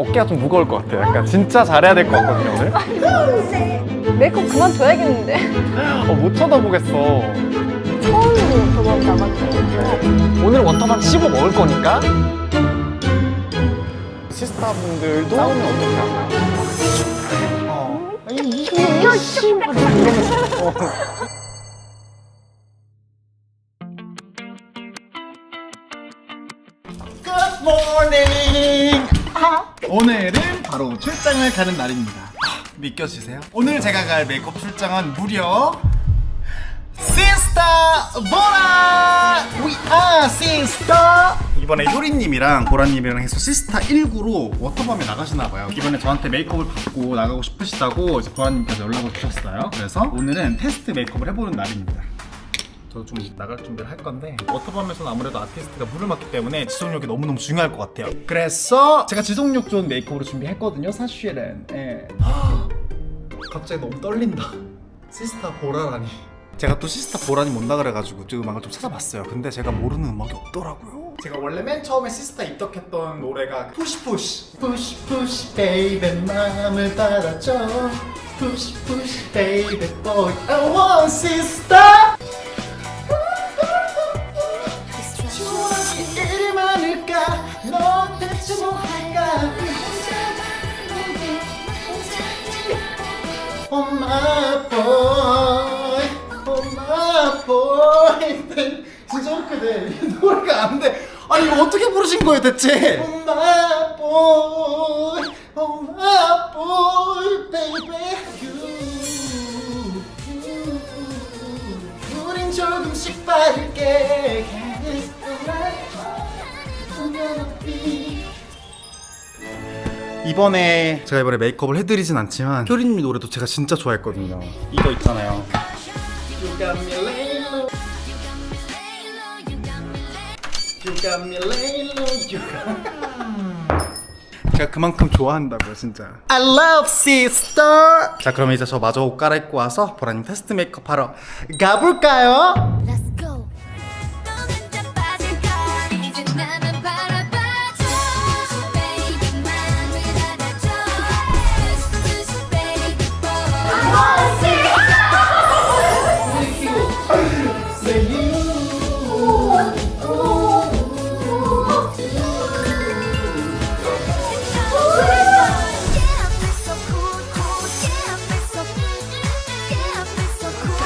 어깨가 좀 무거울 것 같아요. 약간 진짜 잘해야 될 것 같거든요 오늘. 메이크업 그만둬야겠는데. 못 쳐다보겠어. 처음으로 저번 나갔는데. 오늘 워터밤 씹어 먹을 거니까. 시스타분들도 싸우면 어떻게 하나요? 이거 씨발 이러면서. Good morning! 오늘은 바로 출장을 가는 날입니다. 믿겨지세요? 오늘 제가 갈 메이크업 출장은 무려 시스타 보라! We are 시스타! 이번에 효리님이랑 보라님이랑 해서 시스타 19로 워터밤에 나가시나봐요. 이번에 저한테 메이크업을 받고 나가고 싶으시다고 이제 보라님께서 연락을 주셨어요. 그래서 오늘은 테스트 메이크업을 해보는 날입니다. 저도 좀 나갈 준비를 할 건데 워터밤에서는 아무래도 아티스트가 물을 맞기 때문에 지속력이 너무너무 중요할 것 같아요. 그래서 제가 지속력 좋은 메이크업으로 준비했거든요 사실은. 예. 갑자기 너무 떨린다. 시스타 보라라니. 제가 또 시스타 보라니 못 나가래가지고 그 음악을 좀 찾아봤어요. 근데 제가 모르는 음악이 없더라고요. 제가 원래 맨 처음에 시스타 입덕했던 노래가 푸시푸시 푸시푸시 베이베 마음을 받아줘 푸시푸시 베이베 boy I want sister. 일이 많을까 너 대체 뭐 할까 Oh my boy Oh my boy 진짜 웃기네. 이 노래가 안 돼. 아니 이거 어떻게 부르신 거예요 대체? Oh my boy Oh my boy baby you 우린 조금씩 빠를게 이번에 제가 이번에 메이크업을 해드리진 않지만 효리님 노래도 제가 진짜 좋아했거든요. 이거 있잖아요. You got me laying low. You got me laying low. You got... 제가 그만큼 좋아한다고요 진짜. I love sister. 자 그럼 이제 저 마저 옷 갈아입고 와서 보라님 테스트 메이크업 하러 가볼까요? Let's go. 너는 다 빠질까? 이제 나만 바라봐줘. Baby, 맘을 닫아줘. Push, baby boy. Yeah, I feel so cool, cool. Yeah, I feel so, yeah, I feel so cool.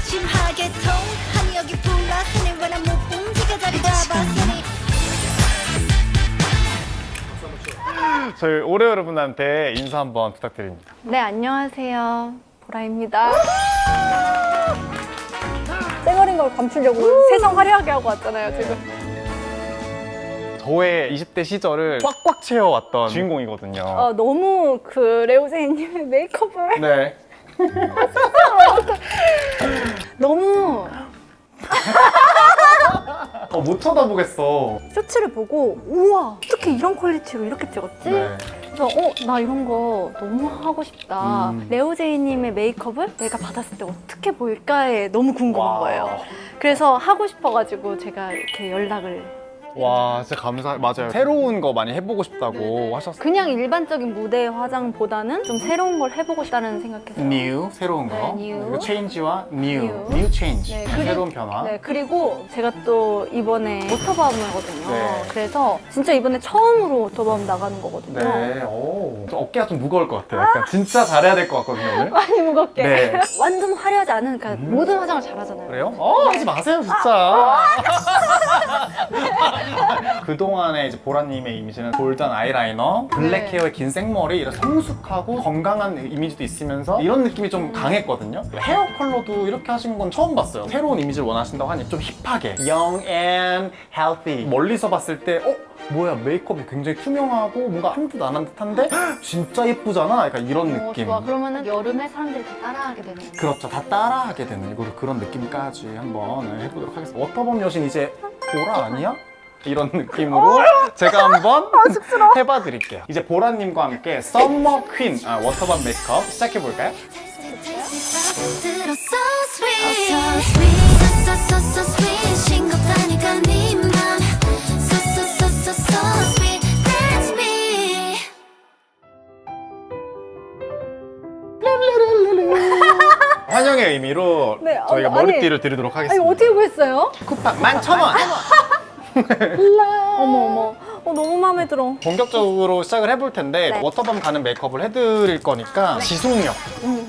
심하게 통하니 여기 불났으니 왜 난 못 움직여 자리 잡았으니 저희 오레오 여러분한테 인사 한번 부탁드립니다. 네, 안녕하세요. 보라입니다. 쌩얼인 걸 감추려고 세상 화려하게 하고 왔잖아요, 지금. 저의 20대 시절을 꽉꽉 채워왔던 주인공이거든요. 너무 그 레오제이님의 메이크업을 네. 너무 못 쳐다보겠어. 쇼츠를 보고 우와 어떻게 이런 퀄리티로 이렇게 찍었지? 네. 그래서 나 이런 거 너무 하고 싶다. 레오제이님의 메이크업을 내가 받았을 때 어떻게 보일까에 너무 궁금한 와. 거예요. 그래서 하고 싶어가지고 제가 이렇게 연락을. 와 진짜 맞아요. 새로운 거 많이 해보고 싶다고 하셨어요. 그냥 일반적인 무대 화장보다는 좀 새로운 걸 해보고 싶다는 생각해서. New 새로운 거. 네, new. 그리고 change와 new. New. New change. 네, 새로운 변화. 네, 그리고 제가 또 이번에 워터밤이거든요. 네. 그래서 진짜 이번에 처음으로 워터밤 나가는 거거든요. 네. 오. 좀 어깨가 좀 무거울 것 같아요. 약간 진짜 잘해야 될 것 같거든요 오늘. 많이 무겁게. 네. 완전 화려하지 않은, 그러니까 모든 화장을 잘하잖아요. 그래요? 하지 마세요 진짜. 그동안에 이제 보라님의 이미지는 골든 아이라이너, 블랙 네. 헤어에 긴 생머리, 이런 성숙하고 건강한 이미지도 있으면서 이런 느낌이 좀 강했거든요. 헤어 컬러도 이렇게 하신 건 처음 봤어요. 새로운 이미지를 원하신다고 하니 좀 힙하게 young and healthy. 멀리서 봤을 때 뭐야 메이크업이 굉장히 투명하고 뭔가 한 듯 안 한 듯한데 진짜 예쁘잖아. 약간 이런 느낌. 좋아. 그러면은 여름에 사람들이 다 따라하게 되는 거예요. 그렇죠. 다 따라하게 되는 이거를 그런 느낌까지 한번 해보도록 하겠습니다. 워터밤 여신 이제 보라 아니야? 이런 느낌으로 제가 한번 해봐 드릴게요. 이제 보라님과 함께 썸머 퀸 워터밤 메이크업 시작해 볼까요? So sweet, so sweet, so sweet. 싱겁다니까 구매의 의미로 네, 저희가 아니, 머리띠를 드리도록 아니 하겠습니다. 어떻게 구했어요? 쿠팡 11,000원! 어머 너무 마음에 들어. 본격적으로 시작을 해볼 텐데 네. 워터밤 가는 메이크업을 해드릴 거니까 지속력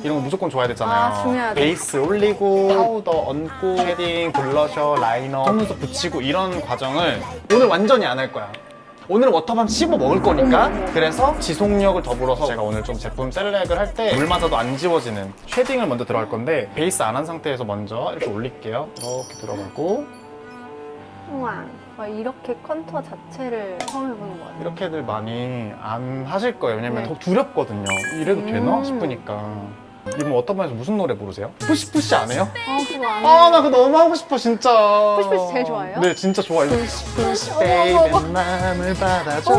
이런 거 무조건 줘야 되잖아요. 아, 중요하죠. 베이스 올리고 파우더 얹고 쉐딩, 블러셔, 라이너, 속눈썹 붙이고 이런 과정을 오늘 완전히 안 할 거야. 오늘은 워터밤 씹어 먹을 거니까 그래서 지속력을 더불어서 제가 오늘 좀 제품 셀렉을 할 때 물 맞아도 안 지워지는 쉐딩을 먼저 들어갈 건데 베이스 안 한 상태에서 먼저 이렇게 올릴게요. 이렇게 들어가고 우와. 이렇게 컨투어 자체를 처음 해보는 것 같아요. 이렇게들 많이 안 하실 거예요. 왜냐면 더 두렵거든요. 이래도 되나 싶으니까. 이분 워터밤에서 무슨 노래 부르세요? 푸시푸시 안 해요? 그거 안 아, 나 그거 너무 하고 싶어, 진짜. 푸시푸시 제일 좋아해요? 네, 진짜 좋아요. 푸시푸시, 어머, 베이비, 어머. 마음을 받아줘.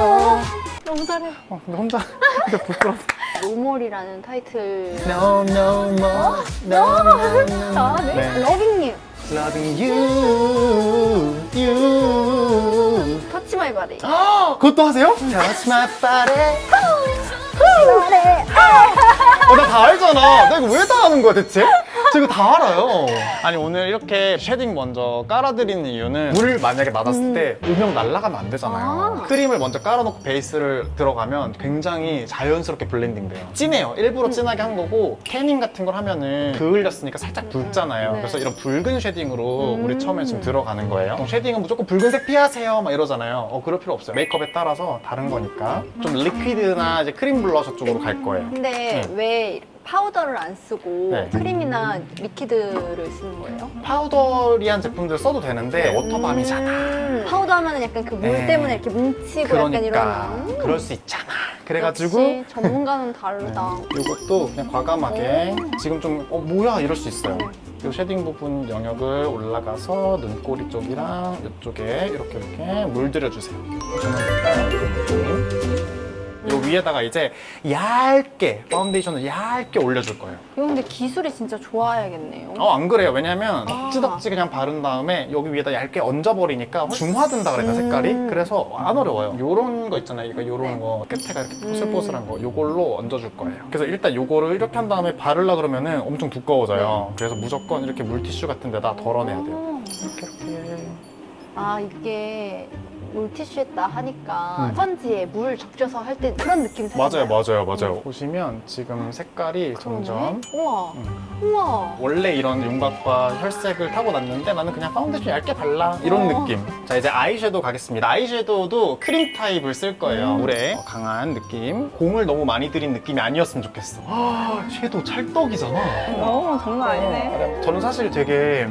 너무 잘해. 근데 혼자, 근데 부끄러워. 노멀이라는 타이틀. No, no more, no, no, no. 아, 네. 네. 러빙님. Loving you, you. 터치 마이 바디. 그것도 하세요? Touch my body. 네. 나 다 알잖아. 나 이거 왜 다 하는 거야 대체? 저 이거 다 알아요. 아니 오늘 이렇게 쉐딩 먼저 깔아드리는 이유는 물을 만약에 맞았을 때 음영 날아가면 안 되잖아요. 아. 크림을 먼저 깔아놓고 베이스를 들어가면 굉장히 자연스럽게 블렌딩 돼요. 진해요. 일부러 진하게 한 거고 태닝 같은 걸 하면은 그을렸으니까 살짝 붉잖아요. 네. 그래서 이런 붉은 쉐딩으로 우리 처음에 지금 들어가는 거예요. 쉐딩은 무조건 붉은색 피하세요 막 이러잖아요. 그럴 필요 없어요. 메이크업에 따라서 다른 거니까 좀 리퀴드나 이제 크림 블러셔 쪽으로 갈 거예요. 근데 왜 파우더를 안 쓰고 네. 크림이나 리퀴드를 쓰는 거예요? 파우더리한 제품들 써도 되는데 워터밤이잖아. 파우더 하면은 약간 그 물 네. 때문에 이렇게 뭉치고 그러니까 약간 이런. 그럴 수 있잖아. 그래가지고 역시 전문가는 다르다. 이것도 그냥 과감하게 지금 좀 뭐야 이럴 수 있어요. 이 쉐딩 부분 영역을 올라가서 눈꼬리 쪽이랑 이쪽에 이렇게 물들여 주세요. 요 위에다가 이제 얇게 파운데이션을 얇게 올려줄 거예요. 이거 근데 기술이 진짜 좋아야겠네요. 안 그래요. 왜냐면 덕지덕지 그냥 바른 다음에 여기 위에다 얇게 얹어버리니까 중화된다 그래까 색깔이. 그래서 안 어려워요. 요런 거 있잖아요. 이거 요런 거 끝에가 이렇게 포슬포슬한 거 요걸로 얹어줄 거예요. 그래서 일단 요거를 이렇게 한 다음에 바르려 그러면 엄청 두꺼워져요. 그래서 무조건 이렇게 물티슈 같은 데다 덜어내야 돼요. 이렇게. 아 이게 물티슈에다 하니까 스펀지에 물 적셔서 할 때 그런 느낌 맞아요, 살아나요? 맞아요. 보시면 지금 색깔이 점점 우와. 음. 우와. 원래 이런 윤곽과 혈색을 타고났는데 나는 그냥 파운데이션 얇게 발라 이런 느낌. 자 이제 아이섀도우 가겠습니다. 아이섀도우도 크림 타입을 쓸 거예요. 물에 강한 느낌. 공을 너무 많이 들인 느낌이 아니었으면 좋겠어. 섀도우 찰떡이잖아. 장난 아니네. 저는 사실 되게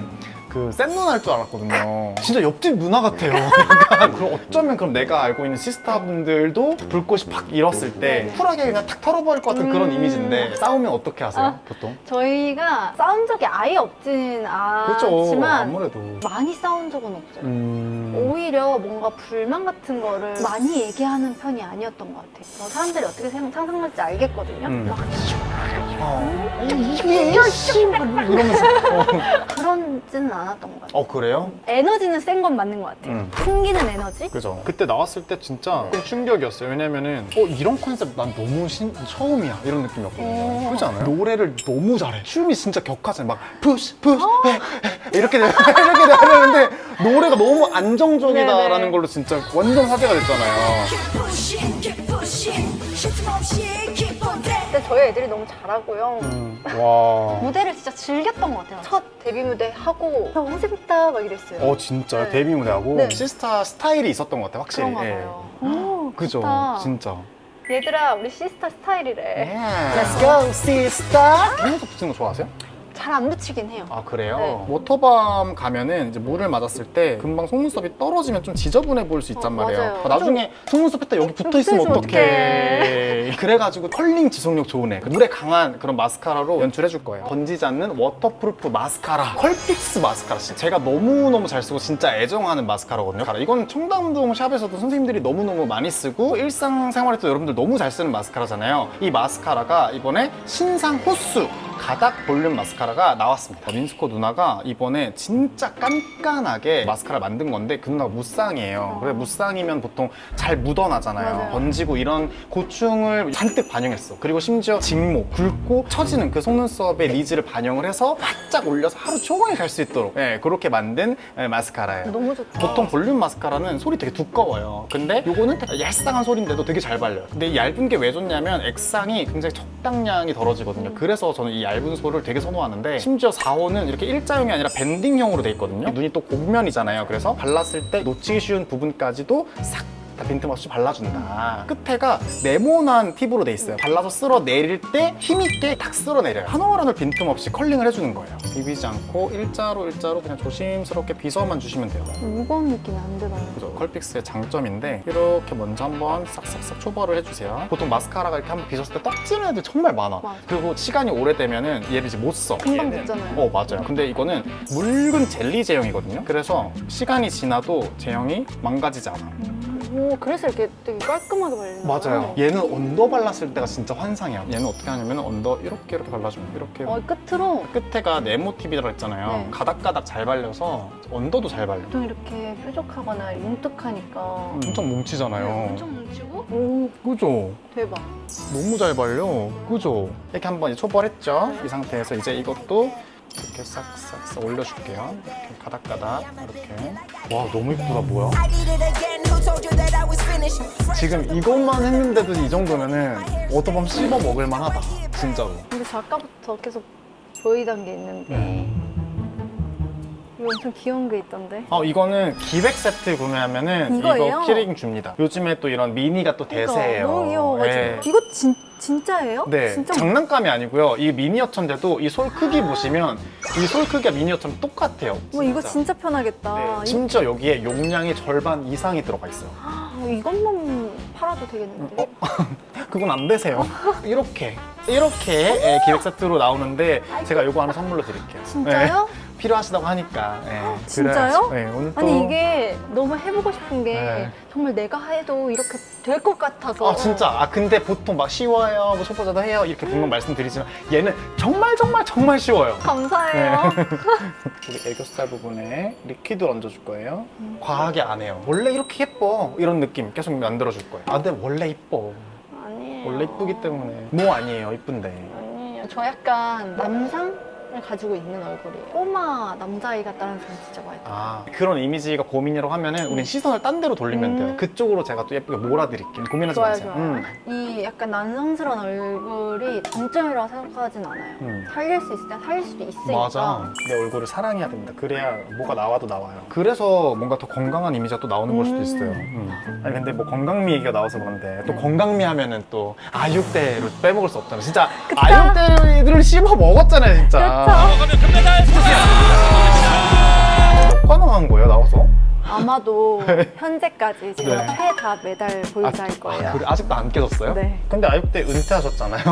센 누나 할 줄 알았거든요. 진짜 옆집 누나 같아요. 그러니까 그럼 어쩌면 그럼 내가 알고 있는 시스타분들도 불꽃이 팍 일었을 때 쿨하게 그냥 탁 털어버릴 것 같은 그런 이미지인데 싸우면 어떻게 하세요, 보통? 저희가 싸운 적이 아예 없진 그렇죠. 않지만 아무래도. 많이 싸운 적은 없어요. 오히려 뭔가 불만 같은 거를 많이 얘기하는 편이 아니었던 것 같아요. 사람들이 어떻게 상상할지 알겠거든요. 막 이러면서. 그런지는 않았던 것 같아요. 그래요? 에너지는 센 건 맞는 것 같아요. 풍기는 에너지? 그죠. 그때 나왔을 때 진짜 좀 충격이었어요. 왜냐면은 이런 컨셉 난 너무 처음이야 이런 느낌이었거든요. 그렇지 않아요? 노래를 너무 잘해. 춤이 진짜 격하잖아요. 막 푸시 푸시 이렇게 이렇게 되는데 노래가 너무 안정적이다라는 네네. 걸로 진짜 완전 화제가 됐잖아요. 근데 저희 애들이 너무 잘하고요. 와. 무대를 진짜 즐겼던 것 같아요. 첫 데뷔 무대 하고 너무 재밌다 막 이랬어요. 진짜요? 네. 데뷔 무대하고 네. 시스타 스타일이 있었던 것 같아요. 확실히. 그런가 예. 봐요. 오, 그죠. 좋다. 진짜. 얘들아 우리 시스타 스타일이래. Let's go, sister. 속눈썹 붙이는 거 좋아하세요? 잘 안 붙이긴 해요. 아 그래요? 네. 워터밤 가면은 이제 물을 맞았을 때 금방 속눈썹이 떨어지면 좀 지저분해 보일 수 있단 말이에요. 맞아요. 나중에 속눈썹 딱 여기 붙어 있으면 붙어 있으면 어떡해. 그래가지고 컬링 지속력 좋은 애. 물에 강한 그런 마스카라로 연출해 줄 거예요. 번지지 않는 워터프루프 마스카라. 컬픽스 마스카라. 제가 너무너무 잘 쓰고 진짜 애정하는 마스카라거든요. 이건 청담동 샵에서도 선생님들이 너무너무 많이 쓰고 일상생활에도 여러분들 너무 잘 쓰는 마스카라잖아요. 이 마스카라가 이번에 신상 호수 가닥 볼륨 마스카라가 나왔습니다. 민스코 누나가 이번에 진짜 깐깐하게 마스카라 만든 건데 그 누나가 무쌍이에요. 그래 무쌍이면 보통 잘 묻어나잖아요. 맞아요. 번지고 이런 고충을 잔뜩 반영했어. 그리고 심지어 직모, 굵고 처지는 그 속눈썹의 니즈를 반영을 해서 바짝 올려서 하루 종일 갈 수 있도록 그렇게 만든 마스카라예요. 너무 좋다. 보통 볼륨 마스카라는 솔이 되게 두꺼워요. 근데 요거는 얄쌍한 솔인데도 되게 잘 발려요. 근데 이 얇은 게 왜 좋냐면 액상이 굉장히 적당량이 덜어지거든요. 그래서 저는 이 얇은 솔을 되게 선호하는데 심지어 4호는 이렇게 일자형이 아니라 밴딩형으로 돼 있거든요. 눈이 또 곡면이잖아요. 그래서 발랐을 때 놓치기 쉬운 부분까지도 싹 다 빈틈없이 발라준다. 끝에가 네모난 팁으로 돼 있어요. 발라서 쓸어내릴 때 힘있게 딱 쓸어내려요. 한 올 한 올 빈틈없이 컬링을 해주는 거예요. 비비지 않고 일자로 그냥 조심스럽게 빗어만 주시면 돼요. 무거운 느낌이 안 들어요. 그죠. 컬픽스의 장점인데 이렇게 먼저 한번 싹싹싹 초벌을 해주세요. 보통 마스카라가 이렇게 한번 빗었을 때 떡지는 애들 정말 많아. 맞아. 그리고 시간이 오래되면은 얘를 이제 못 써. 금방 얘는. 묻잖아요. 맞아요. 근데 이거는 묽은 젤리 제형이거든요. 그래서 시간이 지나도 제형이 망가지지 않아. 오, 그래서 이렇게 되게 깔끔하게 발리는 맞아요. 얘는 언더 발랐을 때가 진짜 환상이야. 얘는 어떻게 하냐면 언더 이렇게 발라주면 이렇게. 끝으로 끝에가 네모 팁이라고 했잖아요. 네. 가닥가닥 잘 발려서 언더도 잘 발려. 보통 이렇게 뾰족하거나 뭉툭하니까 엄청 뭉치잖아요. 엄청 뭉치고 오, 그죠? 대박. 너무 잘 발려. 그죠? 이렇게 한번 이제 초벌했죠? 이 상태에서 이제 이것도 이렇게 싹싹싹 올려줄게요. 이렇게 가닥가닥 이렇게. 와 너무 이쁘다. 뭐야? I did it again. Who told you that I was finished? 지금 이것만 했는데도 이 정도면은 어떠면 씹어 먹을 만하다. 진짜로. 근데 저 아까부터 계속 보이던 게 있는데 이거 엄청 귀여운 게 있던데. 이거는 기획 세트 구매하면은 이거예요? 이거 키링 줍니다. 요즘에 또 이런 미니가 또 대세예요. 너무 귀여워가지고. 예. 이거 진짜예요? 네, 진짜 장난감이 아니고요. 이 미니어처인데도 이 솔 크기 보시면 이 솔 크기가 미니어처럼 똑같아요. 뭐 이거 진짜 편하겠다. 네, 심지어 여기에 용량이 절반 이상이 들어가 있어요. 이것만 팔아도 되겠는데? 그건 안 되세요. 이렇게 기획 세트로 나오는데 제가 이거 하나 선물로 드릴게요. 진짜요? 네, 필요하시다고 하니까. 네, 진짜요? 그래야지. 네, 오늘 또 아니 이게 너무 해보고 싶은 게 네. 정말 내가 해도 이렇게 될 것 같아서. 진짜. 근데 보통 막 쉬워요, 뭐 초보자도 해요 이렇게 분명 말씀드리지만 얘는 정말 쉬워요. 감사해요. 우리 애교살 부분에 리퀴드 얹어줄 거예요. 과하게 안 해요. 원래 이렇게 예뻐 이런 느낌 계속 만들어줄 거예요. 근데 원래 이뻐. 아니에요. 원래 이쁘기 때문에. 뭐 아니에요, 이쁜데. 아니에요. 저 약간 남상을 가지고 있는 얼굴이에요. 꼬마 남자아이 같다는 생각 진짜 많이 들어요. 그런 이미지가 고민이라고 하면은 우린 시선을 딴 데로 돌리면 돼요. 그쪽으로 제가 또 예쁘게 몰아드릴게요. 고민하지 좋아요, 마세요. 좋아요. 이 약간 난성스러운 얼굴이 단점이라고 생각하진 않아요. 살릴 수 있을 때 살릴 수도 있으니까. 맞아. 내 얼굴을 사랑해야 됩니다. 그래야 뭐가 나와도 나와요. 그래서 뭔가 더 건강한 이미지가 또 나오는 걸 수도 있어요. 아니 근데 뭐 건강미 얘기가 나와서 그런데 또 건강미 하면은 또 아육대로 빼먹을 수 없잖아요. 진짜 아육대를 씹어 먹었잖아요, 진짜. 몇 관 나간 거예요, 나와서? 아마도 현재까지 지금 네. 최다 메달 보유자일 거예요. 그래, 아직도 안 깨졌어요? 네. 근데 아육대 은퇴하셨잖아요.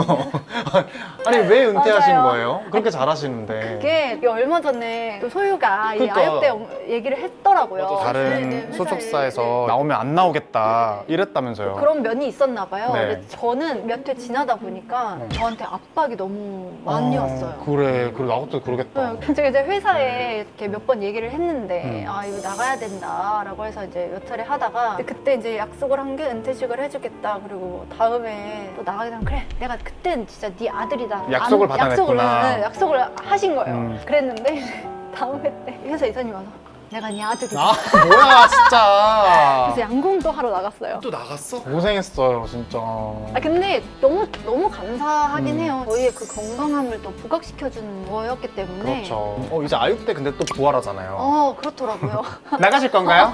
아니 왜 은퇴하신 맞아요. 거예요? 그렇게 잘하시는데. 이게 얼마 전에 또 소유가 이 그러니까. 아육대 얘기를 했더라고요. 다른 네, 네, 소속사에서 회사에. 나오면 안 나오겠다 이랬다면서요. 그런 면이 있었나 봐요. 네. 근데 저는 몇 회 지나다 보니까 저한테 압박이 너무 많이 왔어요. 그래 나도 그러겠다. 네, 제가 이제 회사에 이렇게 몇 번 얘기를 했는데 이거 나가야 된다라고 해서 이제 몇 차례 하다가 그때 이제 약속을 한 게 은퇴식을 해주겠다. 그리고 다음에 또 나가게 되면 그래 내가 그땐 진짜 네 아들이다. 약속을 받아냈구나. 약속을 하신 거예요. 음. 그랬는데 다음 회 때 회사 이사님 와서 내가 네 아들이다. 뭐야 진짜. 그래서 양궁도 하러 나갔어요. 또 나갔어? 고생했어요 진짜. 근데 너무 감사하긴 해요. 저희의 그 건강함을 또 부각시켜주는 거였기 때문에. 그렇죠. 이제 아육대 근데 또 부활하잖아요. 그렇더라고요. 나가실 건가요?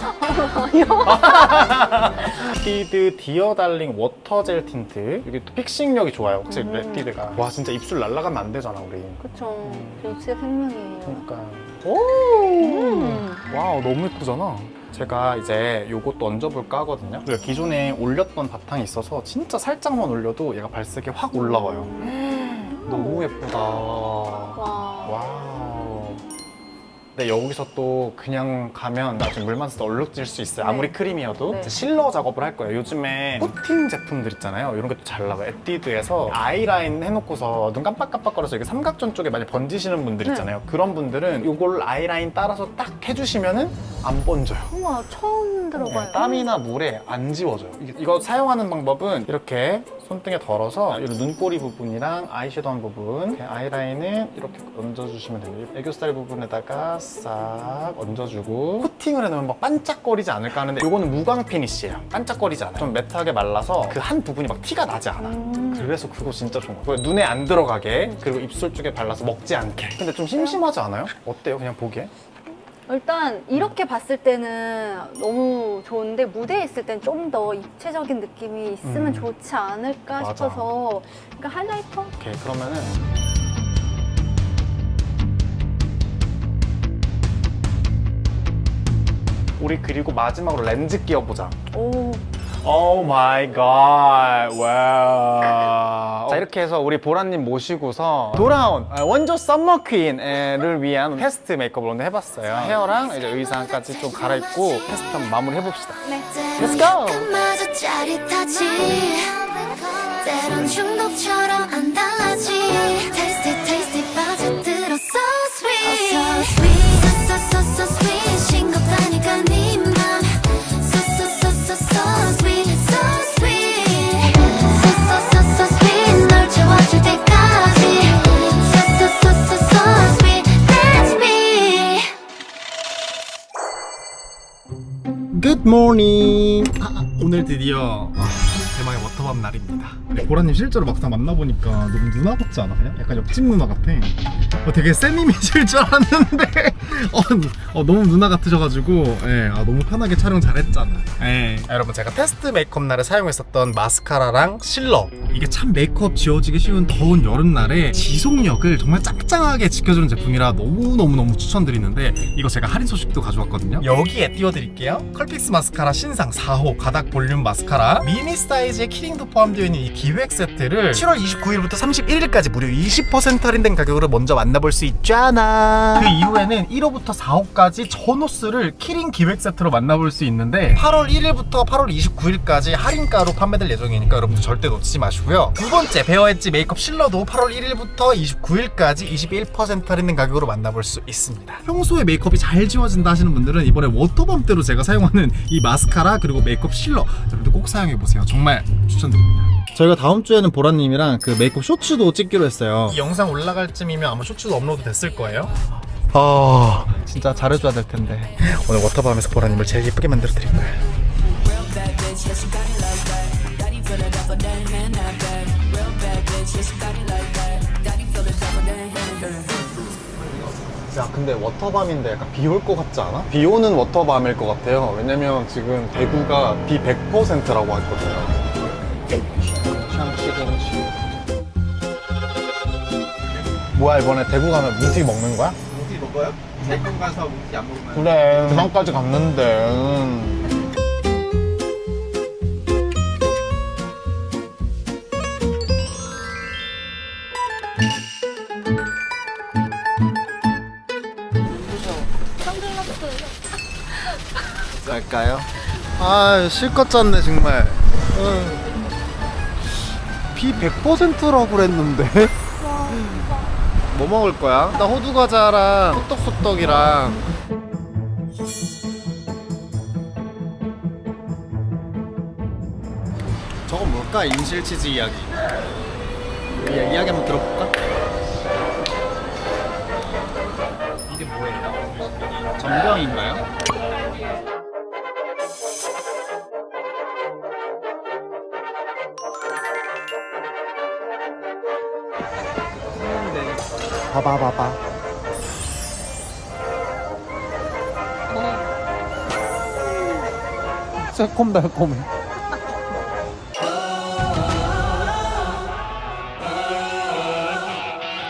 랩티드 디어 달링 워터 젤 틴트. 이게 또 픽싱력이 좋아요. 확실히 랩티드가. 와 진짜 입술 날아가면 안 되잖아 우리. 그쵸. 진짜 생명이에요. 그러니까. 오. 와우 너무 예쁘잖아. 제가 이제 요것도 얹어볼까 하거든요. 그리고 기존에 올렸던 바탕이 있어서 진짜 살짝만 올려도 얘가 발색이 확 올라와요. 너무 예쁘다. 와. 와우. 근데 여기서 또 그냥 가면 나중에 물만 써도 얼룩질 수 있어요. 네. 아무리 크림이어도. 네. 이제 실러 작업을 할 거예요. 요즘에 코팅 제품들 있잖아요. 이런 것도 잘 나와요. 에뛰드에서 아이라인 해놓고서 눈 깜빡깜빡거려서 이게 삼각존 쪽에 많이 번지시는 분들 네. 있잖아요. 그런 분들은 이걸 아이라인 따라서 딱 해주시면은 안 번져요. 우와, 처음 들어봐요. 땀이나 물에 안 지워져요. 이거 사용하는 방법은 이렇게 손등에 덜어서 이 눈꼬리 부분이랑 아이섀도우 한 부분, 이렇게 아이라인을 이렇게 얹어주시면 됩니다. 애교살 부분에다가 싹 얹어주고 코팅을 해놓으면 막 반짝거리지 않을까 하는데 이거는 무광 피니쉬예요. 반짝거리지 않아요. 좀 매트하게 말라서 그 한 부분이 막 티가 나지 않아. 그래서 그거 진짜 좋은 거예요. 눈에 안 들어가게, 그리고 입술 쪽에 발라서 먹지 않게. 근데 좀 심심하지 않아요? 어때요? 그냥 보기에? 일단 이렇게 봤을 때는 너무 좋은데 무대에 있을 땐 좀 더 입체적인 느낌이 있으면 좋지 않을까 맞아. 싶어서 그러니까 하이라이터? 오케이, 그러면은 우리 그리고 마지막으로 렌즈 끼워보자. 오, 오 마이 갓. 와우. 자, 이렇게 해서 우리 보라님 모시고서 돌아온 원조 썸머 퀸을 위한 테스트 메이크업을 오늘 해봤어요. 헤어랑 이제 의상까지 좀 갈아입고 테스트 한번 마무리 해봅시다. 네. Let's go! 마저 짜릿하지 때론 중독처럼 안 달라지 Tasty tasty 빠져들어 So sweet So so so so sweet 싱겁다니까 네맘 So so so so so sweet So sweet So so so so sweet 널 채워줄 때까지 So so so so so sweet That's me Good morning. 오늘 드디어 대망의 워터밤 날입니다. 보라님 실제로 막상 만나보니까 너무 누나 같지 않아? 그냥 약간 옆집 누나 같아. 되게 센 이미지일 줄 알았는데 너무 누나 같으셔가지고 너무 편하게 촬영 잘했잖아. 여러분, 제가 테스트 메이크업 날에 사용했었던 마스카라랑 실러, 이게 참 메이크업 지워지기 쉬운 더운 여름날에 지속력을 정말 짱짱하게 지켜주는 제품이라 너무너무너무 추천드리는데 이거 제가 할인 소식도 가져왔거든요. 여기에 띄워드릴게요. 컬픽스 마스카라 신상 4호 가닥 볼륨 마스카라 미니 사이즈의 키링도 포함되어 있는 이 기획 세트를 7월 29일부터 31일까지 무려 20% 할인된 가격으로 먼저 만나볼 수 있잖아. 그 이후에는 1호부터 4호까지 전 호스를 키링 기획 세트로 만나볼 수 있는데 8월 1일부터 8월 29일까지 할인가로 판매될 예정이니까 여러분들 절대 놓치지 마시고요. 두 번째 베어 엣지 메이크업 실러도 8월 1일부터 29일까지 21% 할인된 가격으로 만나볼 수 있습니다. 평소에 메이크업이 잘 지워진다 하시는 분들은 이번에 워터밤 때로 제가 사용하는 이 마스카라 그리고 메이크업 실러 여러분들 꼭 사용해보세요. 정말 추천드립니다. 저희가 다음 주에는 보라님이랑 그 메이크업 쇼츠도 찍기로 했어요. 이 영상 올라갈 쯤이면 아마 쇼츠도 업로드 됐을 거예요. 진짜 잘해줘야 될 텐데 오늘 워터밤에서 보라님을 제일 예쁘게 만들어 드릴 거예요. 야, 근데 워터밤인데 약간 비 올 것 같지 않아? 비 오는 워터밤일 것 같아요. 왜냐면 지금 대구가 비 100%라고 했거든요. 뭐야, 이번에 대구 가면 무지 먹는 거야? 무지 먹어요? 대구 가서 무지 안 먹으면 그래, 부산까지 갔는데. 갈까요? 실컷 짰네 정말. 비 100%라고 그랬는데. 뭐 먹을 거야? 나 호두 과자랑 호떡소떡이랑. 저건 뭘까? 인실치즈 이야기. 이야기 한번 들어볼까? 이게 뭐예요? 전병인가요? 봐봐. 새콤달콤해.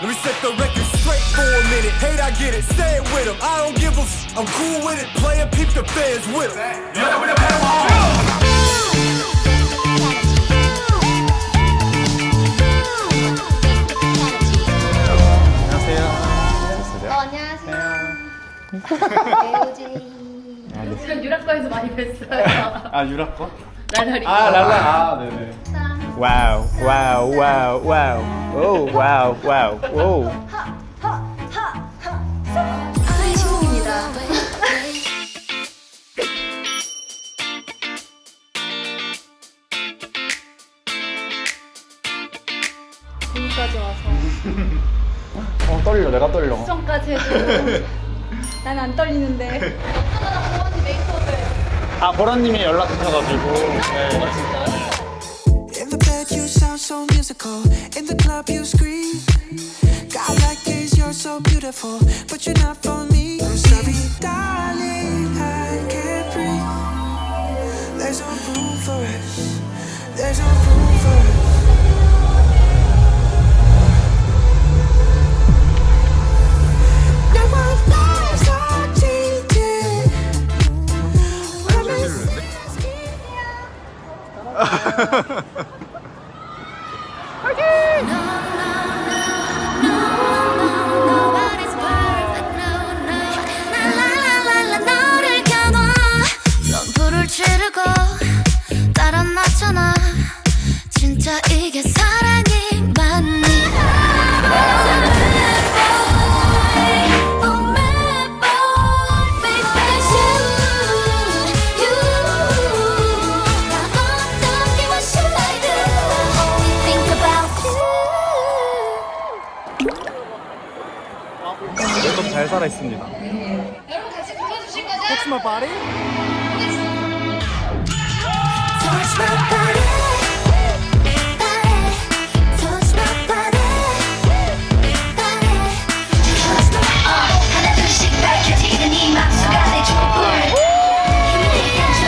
Let me set the record straight for a minute. Hate, I get it. Say it with him. I don't give a I'm cool with it. Player, peep the fans with him. 안녕하세요. 안녕하세요. 지금 유학과에서 많이 뵀어요. 아 유라 거? 나날이. 아 랄라. 아 네네. 와우 와우 와우 와우 오 와우 와우 오. 신곡입니다. 여기까지 와서 떨려 내가 떨려. 수정까지 해주고 난 안 떨리는데. 아 보라님이 연락 주셔가지고. 네. In the bed, you sound so musical. In the club, you scream. God, like this, you're so beautiful, but you're not for me. I'm sorry, darling, I can't breathe. There's no room for us. There's no room for us. Now our lives are changing. Nobody's perfect, no, no. 라라라라 너를 겨눠. 넌 불을 지르고 따라 놨잖아. 진짜 이게 사랑이 맞니? Oh my boy, baby, it's you. 나 어떻게 what should I do? Only think about you. 멜로 잘 살아 있습니다. Touch my body. Touch my body, body. Touch my body, body. Touch my 하나 둘씩 밝혀지는 이 맘속 안에 촛불. 힘내게 줘.